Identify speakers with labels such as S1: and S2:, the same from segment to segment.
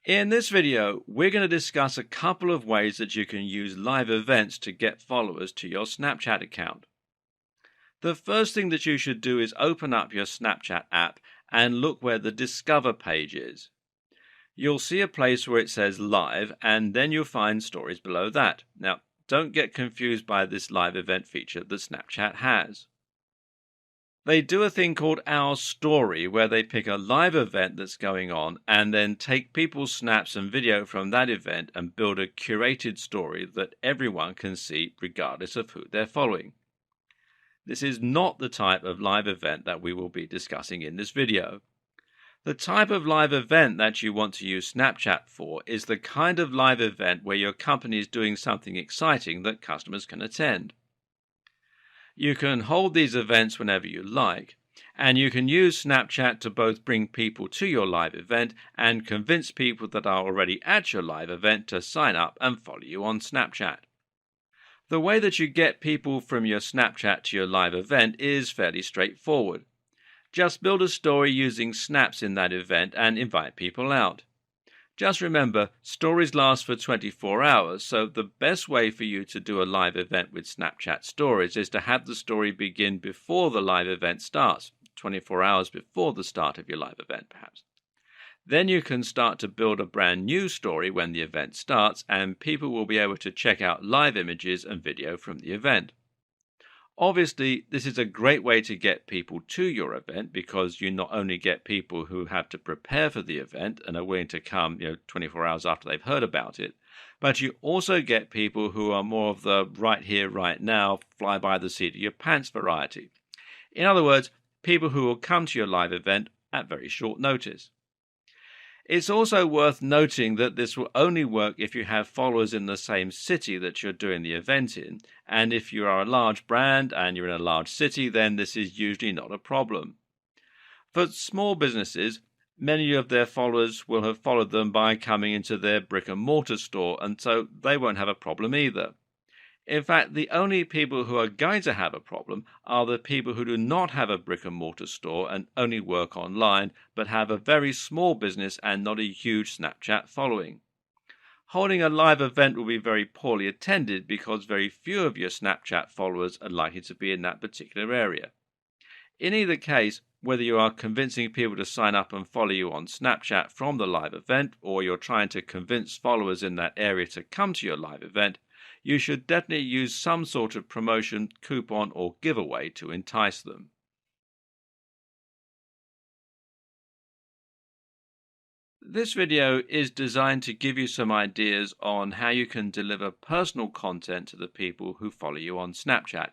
S1: In this video, we're going to discuss a couple of ways that you can use live events to get followers to your Snapchat account. The first thing that you should do is open up your Snapchat app and look where the Discover page is. You'll see a place where it says Live, and then you'll find stories below that. Now, don't get confused by this live event feature that Snapchat has. They do a thing called Our Story, where they pick a live event that's going on and then take people's snaps and video from that event and build a curated story that everyone can see regardless of who they're following. This is not the type of live event that we will be discussing in this video. The type of live event that you want to use Snapchat for is the kind of live event where your company is doing something exciting that customers can attend. You can hold these events whenever you like, and you can use Snapchat to both bring people to your live event and convince people that are already at your live event to sign up and follow you on Snapchat. The way that you get people from your Snapchat to your live event is fairly straightforward. Just build a story using snaps in that event and invite people out. Just remember, stories last for 24 hours, so the best way for you to do a live event with Snapchat stories is to have the story begin before the live event starts, 24 hours before the start of your live event perhaps. Then you can start to build a brand new story when the event starts, and people will be able to check out live images and video from the event. Obviously, this is a great way to get people to your event because you not only get people who have to prepare for the event and are willing to come 24 hours after they've heard about it, but you also get people who are more of the right here, right now, fly by the seat of your pants variety. In other words, people who will come to your live event at very short notice. It's also worth noting that this will only work if you have followers in the same city that you're doing the event in, and if you are a large brand and you're in a large city, then this is usually not a problem. For small businesses, many of their followers will have followed them by coming into their brick-and-mortar store, and so they won't have a problem either. In fact, the only people who are going to have a problem are the people who do not have a brick-and-mortar store and only work online, but have a very small business and not a huge Snapchat following. Holding a live event will be very poorly attended because very few of your Snapchat followers are likely to be in that particular area. In either case, whether you are convincing people to sign up and follow you on Snapchat from the live event, or you're trying to convince followers in that area to come to your live event, you should definitely use some sort of promotion, coupon, or giveaway to entice them. This video is designed to give you some ideas on how you can deliver personal content to the people who follow you on Snapchat,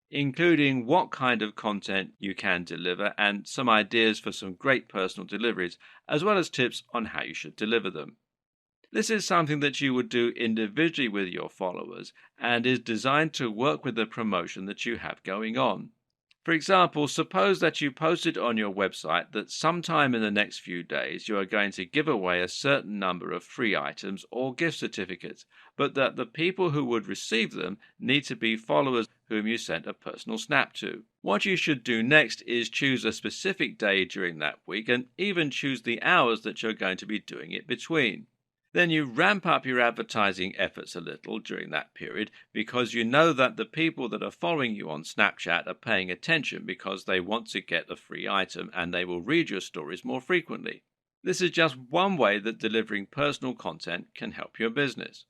S1: including what kind of content you can deliver and some ideas for some great personal deliveries, as well as tips on how you should deliver them. This is something that you would do individually with your followers and is designed to work with the promotion that you have going on. For example, suppose that you posted on your website that sometime in the next few days you are going to give away a certain number of free items or gift certificates, but that the people who would receive them need to be followers whom you sent a personal snap to. What you should do next is choose a specific day during that week and even choose the hours that you're going to be doing it between. Then you ramp up your advertising efforts a little during that period because you know that the people that are following you on Snapchat are paying attention because they want to get a free item and they will read your stories more frequently. This is just one way that delivering personal content can help your business.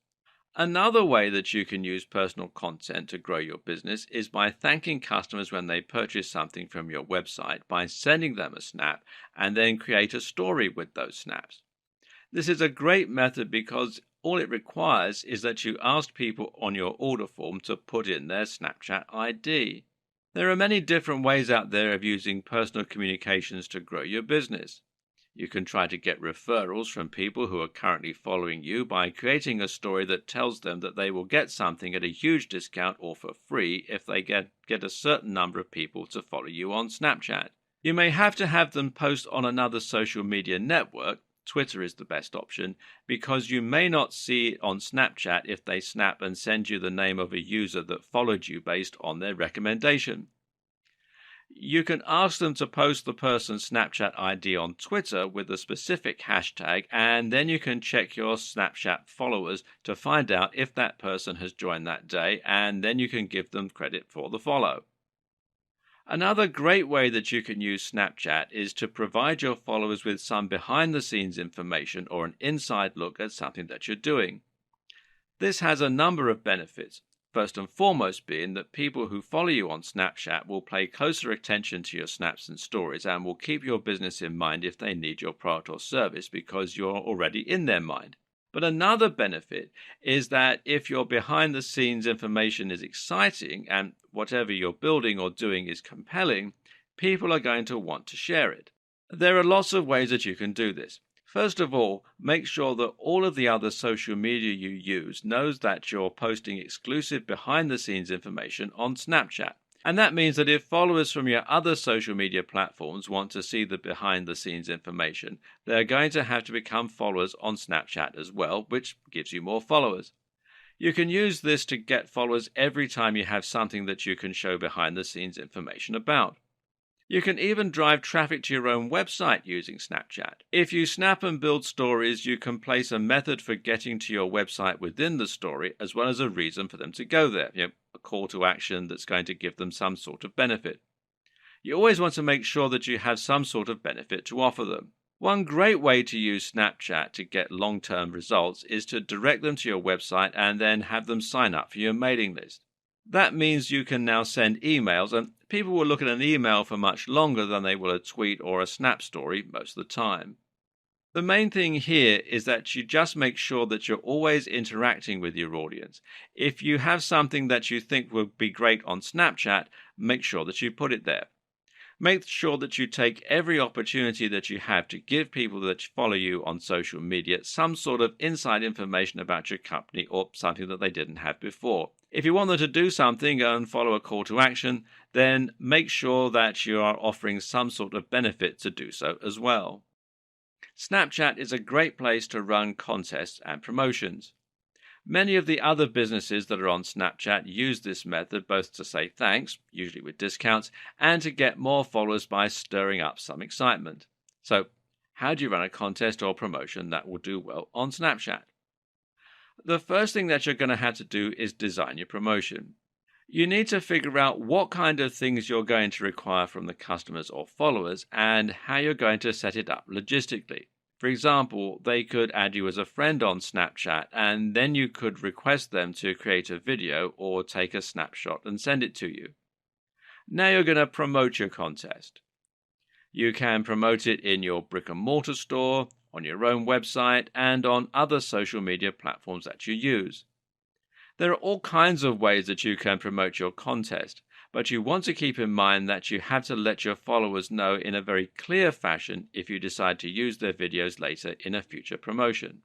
S1: Another way that you can use personal content to grow your business is by thanking customers when they purchase something from your website by sending them a snap and then create a story with those snaps. This is a great method because all it requires is that you ask people on your order form to put in their Snapchat ID. There are many different ways out there of using personal communications to grow your business. You can try to get referrals from people who are currently following you by creating a story that tells them that they will get something at a huge discount or for free if they get a certain number of people to follow you on Snapchat. You may have to have them post on another social media network. Twitter is the best option because you may not see it on Snapchat if they snap and send you the name of a user that followed you based on their recommendation. You can ask them to post the person's Snapchat ID on Twitter with a specific hashtag, and then you can check your Snapchat followers to find out if that person has joined that day, and then you can give them credit for the follow. Another great way that you can use Snapchat is to provide your followers with some behind-the-scenes information or an inside look at something that you're doing. This has a number of benefits. First and foremost being that people who follow you on Snapchat will pay closer attention to your snaps and stories and will keep your business in mind if they need your product or service because you're already in their mind. But another benefit is that if your behind the scenes information is exciting and whatever you're building or doing is compelling, people are going to want to share it. There are lots of ways that you can do this. First of all, make sure that all of the other social media you use knows that you're posting exclusive behind-the-scenes information on Snapchat. And that means that if followers from your other social media platforms want to see the behind-the-scenes information, they're going to have to become followers on Snapchat as well, which gives you more followers. You can use this to get followers every time you have something that you can show behind-the-scenes information about. You can even drive traffic to your own website using Snapchat. If you snap and build stories, you can place a method for getting to your website within the story, as well as a reason for them to go there, a call to action that's going to give them some sort of benefit. You always want to make sure that you have some sort of benefit to offer them. One great way to use Snapchat to get long-term results is to direct them to your website and then have them sign up for your mailing list. That means you can now send emails, and people will look at an email for much longer than they will a tweet or a snap story most of the time. The main thing here is that you just make sure that you're always interacting with your audience. If you have something that you think would be great on Snapchat, make sure that you put it there. Make sure that you take every opportunity that you have to give people that follow you on social media some sort of inside information about your company or something that they didn't have before. If you want them to do something and follow a call to action, then make sure that you are offering some sort of benefit to do so as well. Snapchat is a great place to run contests and promotions. Many of the other businesses that are on Snapchat use this method both to say thanks, usually with discounts, and to get more followers by stirring up some excitement. So, how do you run a contest or promotion that will do well on Snapchat? The first thing that you're going to have to do is design your promotion. You need to figure out what kind of things you're going to require from the customers or followers and how you're going to set it up logistically. For example, they could add you as a friend on Snapchat, and then you could request them to create a video or take a snapshot and send it to you. Now you're going to promote your contest. You can promote it in your brick and mortar store, on your own website, and on other social media platforms that you use. There are all kinds of ways that you can promote your contest, but you want to keep in mind that you have to let your followers know in a very clear fashion if you decide to use their videos later in a future promotion.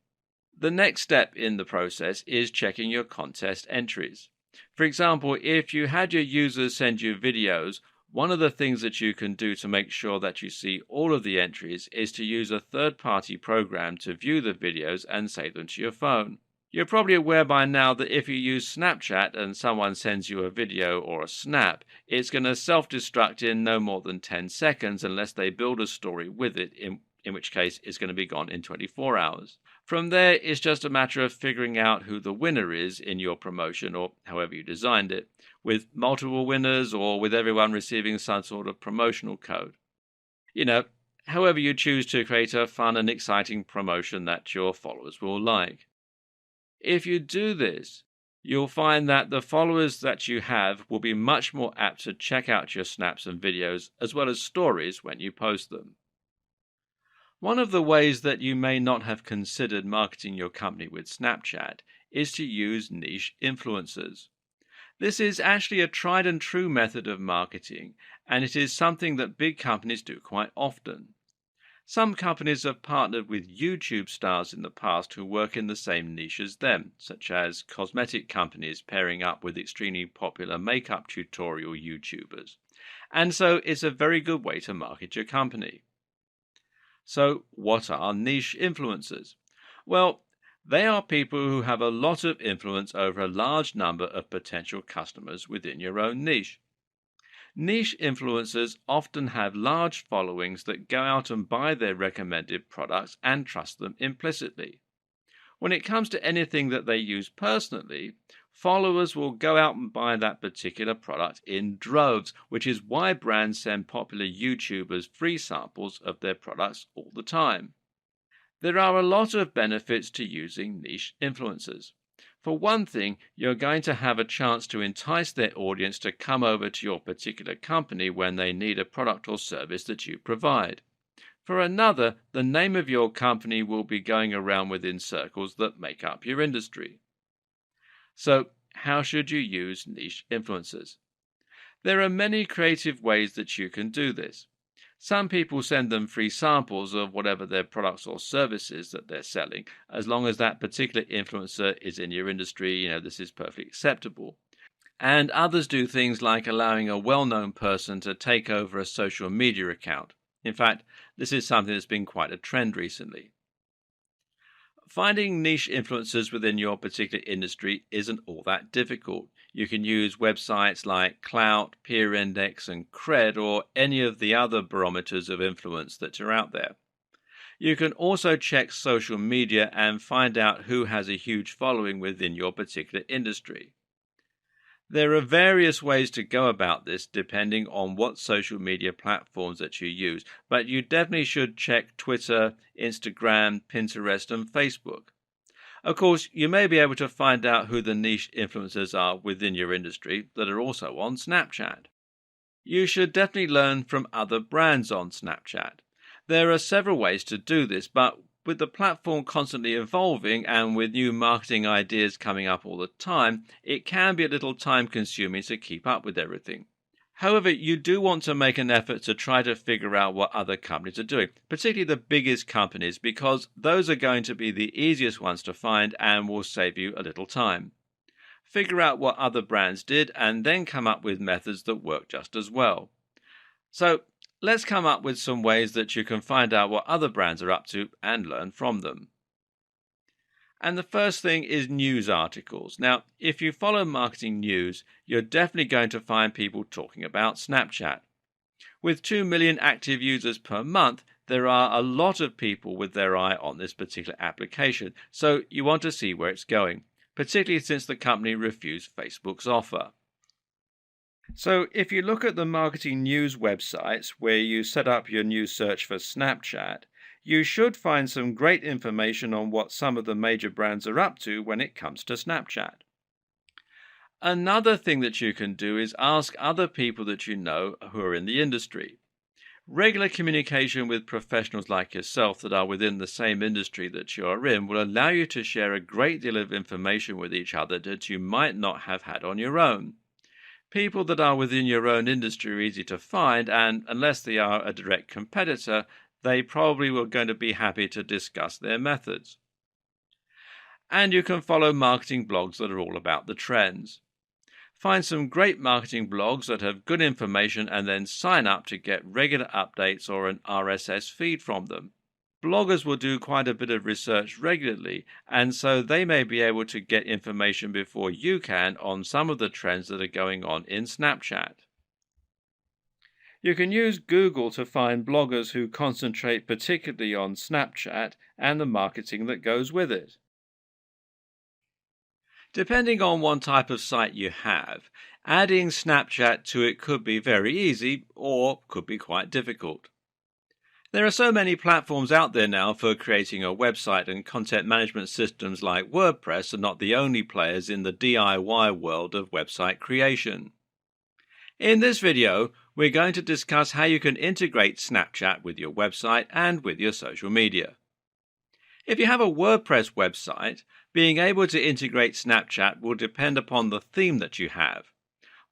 S1: The next step in the process is checking your contest entries. For example, if you had your users send you videos, one of the things that you can do to make sure that you see all of the entries is to use a third-party program to view the videos and save them to your phone. You're probably aware by now that if you use Snapchat and someone sends you a video or a snap, it's going to self-destruct in no more than 10 seconds unless they build a story with it, in which case it's going to be gone in 24 hours. From there, it's just a matter of figuring out who the winner is in your promotion or however you designed it, with multiple winners or with everyone receiving some sort of promotional code. However you choose to create a fun and exciting promotion that your followers will like. If you do this, you'll find that the followers that you have will be much more apt to check out your snaps and videos as well as stories when you post them. One of the ways that you may not have considered marketing your company with Snapchat is to use niche influencers. This is actually a tried and true method of marketing, and it is something that big companies do quite often. Some companies have partnered with YouTube stars in the past who work in the same niche as them, such as cosmetic companies pairing up with extremely popular makeup tutorial YouTubers. And so it's a very good way to market your company. So what are niche influencers? Well, they are people who have a lot of influence over a large number of potential customers within your own niche. Niche influencers often have large followings that go out and buy their recommended products and trust them implicitly. When it comes to anything that they use personally, followers will go out and buy that particular product in droves, which is why brands send popular YouTubers free samples of their products all the time. There are a lot of benefits to using niche influencers. For one thing, you're going to have a chance to entice their audience to come over to your particular company when they need a product or service that you provide. For another, the name of your company will be going around within circles that make up your industry. So, how should you use niche influencers? There are many creative ways that you can do this. Some people send them free samples of whatever their products or services that they're selling, as long as that particular influencer is in your industry, this is perfectly acceptable. And others do things like allowing a well-known person to take over a social media account. In fact, this is something that's been quite a trend recently. Finding niche influencers within your particular industry isn't all that difficult. You can use websites like Clout, Peer Index, and Cred, or any of the other barometers of influence that are out there. You can also check social media and find out who has a huge following within your particular industry. There are various ways to go about this depending on what social media platforms that you use, but you definitely should check Twitter, Instagram, Pinterest, and Facebook. Of course, you may be able to find out who the niche influencers are within your industry that are also on Snapchat. You should definitely learn from other brands on Snapchat. There are several ways to do this, but with the platform constantly evolving and with new marketing ideas coming up all the time, it can be a little time-consuming to keep up with everything. However, you do want to make an effort to try to figure out what other companies are doing, particularly the biggest companies, because those are going to be the easiest ones to find and will save you a little time. Figure out what other brands did and then come up with methods that work just as well. So, let's come up with some ways that you can find out what other brands are up to and learn from them. And the first thing is news articles. Now, if you follow marketing news, you're definitely going to find people talking about Snapchat. With 2 million active users per month, there are a lot of people with their eye on this particular application, so you want to see where it's going, particularly since the company refused Facebook's offer. So if you look at the marketing news websites where you set up your news search for Snapchat, you should find some great information on what some of the major brands are up to when it comes to Snapchat. Another thing that you can do is ask other people that you know who are in the industry. Regular communication with professionals like yourself that are within the same industry that you are in will allow you to share a great deal of information with each other that you might not have had on your own. People that are within your own industry are easy to find, and unless they are a direct competitor, they probably were going to be happy to discuss their methods. And you can follow marketing blogs that are all about the trends. Find some great marketing blogs that have good information and then sign up to get regular updates or an RSS feed from them. Bloggers will do quite a bit of research regularly, and so they may be able to get information before you can on some of the trends that are going on in Snapchat. You can use Google to find bloggers who concentrate particularly on Snapchat and the marketing that goes with it. Depending on what type of site you have, adding Snapchat to it could be very easy or could be quite difficult. There are so many platforms out there now for creating a website, and content management systems like WordPress are not the only players in the DIY world of website creation. In this video, we're going to discuss how you can integrate Snapchat with your website and with your social media. If you have a WordPress website, being able to integrate Snapchat will depend upon the theme that you have.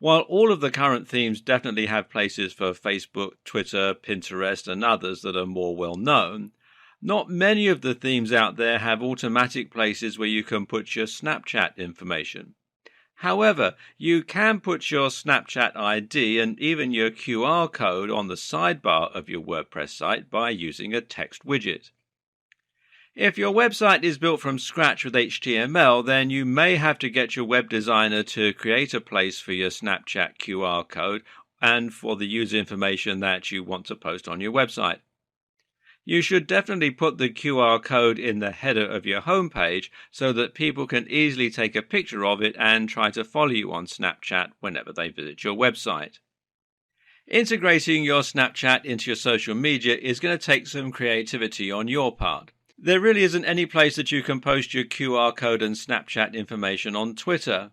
S1: While all of the current themes definitely have places for Facebook, Twitter, Pinterest, and others that are more well known, not many of the themes out there have automatic places where you can put your Snapchat information. However, you can put your Snapchat ID and even your QR code on the sidebar of your WordPress site by using a text widget. If your website is built from scratch with HTML, then you may have to get your web designer to create a place for your Snapchat QR code and for the user information that you want to post on your website. You should definitely put the QR code in the header of your homepage so that people can easily take a picture of it and try to follow you on Snapchat whenever they visit your website. Integrating your Snapchat into your social media is going to take some creativity on your part. There really isn't any place that you can post your QR code and Snapchat information on Twitter.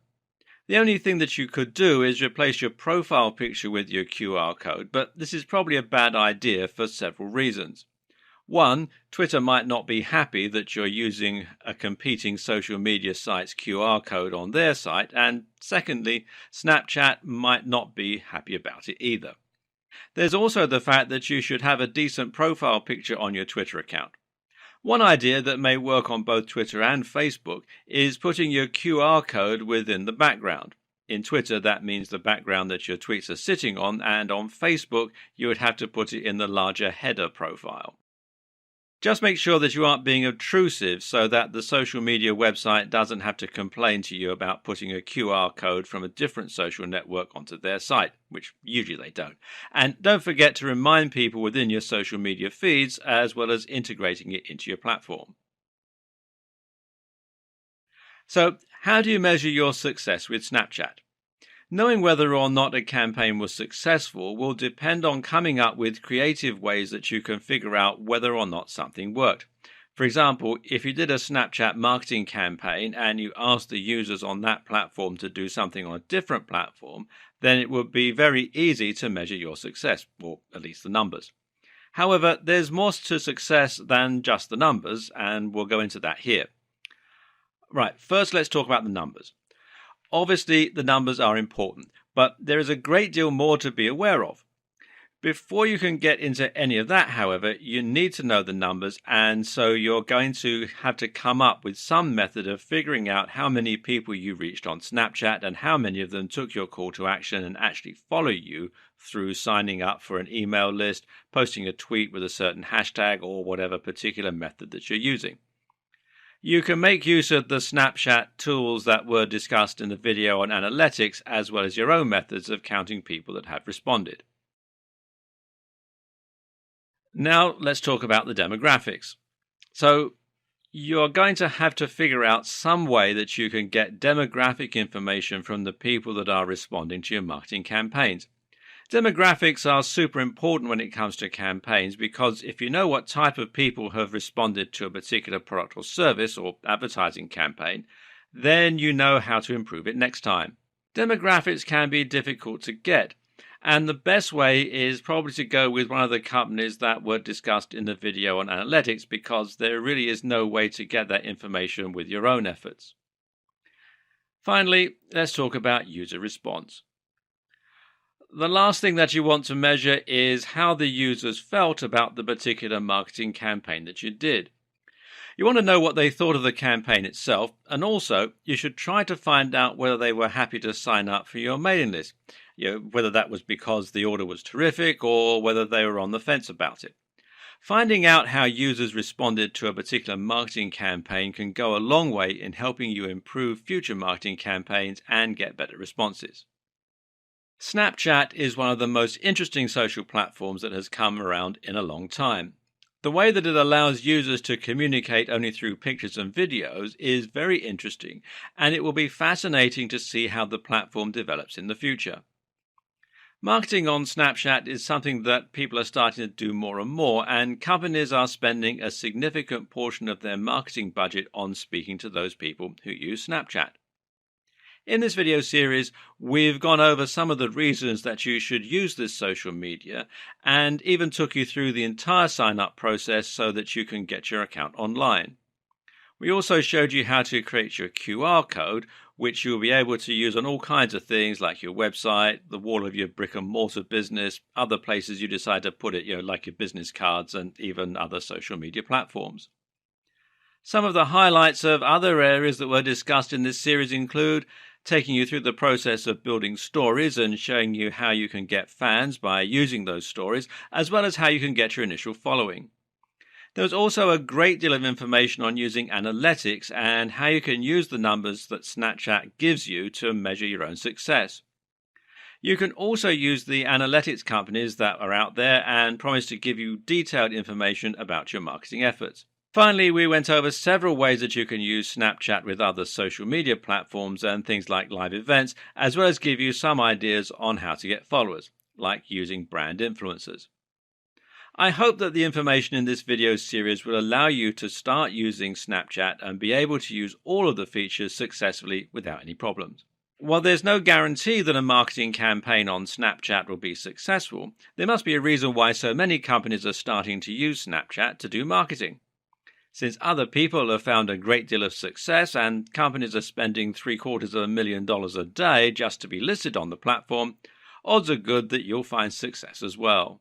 S1: The only thing that you could do is replace your profile picture with your QR code, but this is probably a bad idea for several reasons. One, Twitter might not be happy that you're using a competing social media site's QR code on their site, and secondly, Snapchat might not be happy about it either. There's also the fact that you should have a decent profile picture on your Twitter account. One idea that may work on both Twitter and Facebook is putting your QR code within the background. In Twitter, that means the background that your tweets are sitting on, and on Facebook, you would have to put it in the larger header profile. Just make sure that you aren't being obtrusive so that the social media website doesn't have to complain to you about putting a QR code from a different social network onto their site, which usually they don't. And don't forget to remind people within your social media feeds as well as integrating it into your platform. So, how do you measure your success with Snapchat? Knowing whether or not a campaign was successful will depend on coming up with creative ways that you can figure out whether or not something worked. For example, if you did a Snapchat marketing campaign and you asked the users on that platform to do something on a different platform, then it would be very easy to measure your success, or at least the numbers. However, there's more to success than just the numbers, and we'll go into that here. Right, first let's talk about the numbers. Obviously, the numbers are important, but there is a great deal more to be aware of. Before you can get into any of that, however, you need to know the numbers, and so you're going to have to come up with some method of figuring out how many people you reached on Snapchat and how many of them took your call to action and actually follow you through signing up for an email list, posting a tweet with a certain hashtag, or whatever particular method that you're using. You can make use of the Snapchat tools that were discussed in the video on analytics, as well as your own methods of counting people that have responded. Now let's talk about the demographics. So you're going to have to figure out some way that you can get demographic information from the people that are responding to your marketing campaigns. Demographics are super important when it comes to campaigns because if you know what type of people have responded to a particular product or service or advertising campaign, then you know how to improve it next time. Demographics can be difficult to get, and the best way is probably to go with one of the companies that were discussed in the video on analytics because there really is no way to get that information with your own efforts. Finally, let's talk about user response. The last thing that you want to measure is how the users felt about the particular marketing campaign that you did. You want to know what they thought of the campaign itself, and also you should try to find out whether they were happy to sign up for your mailing list, whether that was because the order was terrific or whether they were on the fence about it. Finding out how users responded to a particular marketing campaign can go a long way in helping you improve future marketing campaigns and get better responses. Snapchat is one of the most interesting social platforms that has come around in a long time. The way that it allows users to communicate only through pictures and videos is very interesting, and it will be fascinating to see how the platform develops in the future. Marketing on Snapchat is something that people are starting to do more and more, and companies are spending a significant portion of their marketing budget on speaking to those people who use Snapchat. In this video series, we've gone over some of the reasons that you should use this social media and even took you through the entire sign-up process so that you can get your account online. We also showed you how to create your QR code, which you'll be able to use on all kinds of things like your website, the wall of your brick and mortar business, other places you decide to put it, like your business cards and even other social media platforms. Some of the highlights of other areas that were discussed in this series include taking you through the process of building stories and showing you how you can get fans by using those stories, as well as how you can get your initial following. There was also a great deal of information on using analytics and how you can use the numbers that Snapchat gives you to measure your own success. You can also use the analytics companies that are out there and promise to give you detailed information about your marketing efforts. Finally, we went over several ways that you can use Snapchat with other social media platforms and things like live events, as well as give you some ideas on how to get followers, like using brand influencers. I hope that the information in this video series will allow you to start using Snapchat and be able to use all of the features successfully without any problems. While there's no guarantee that a marketing campaign on Snapchat will be successful, there must be a reason why so many companies are starting to use Snapchat to do marketing. Since other people have found a great deal of success and companies are spending $750,000 a day just to be listed on the platform, odds are good that you'll find success as well.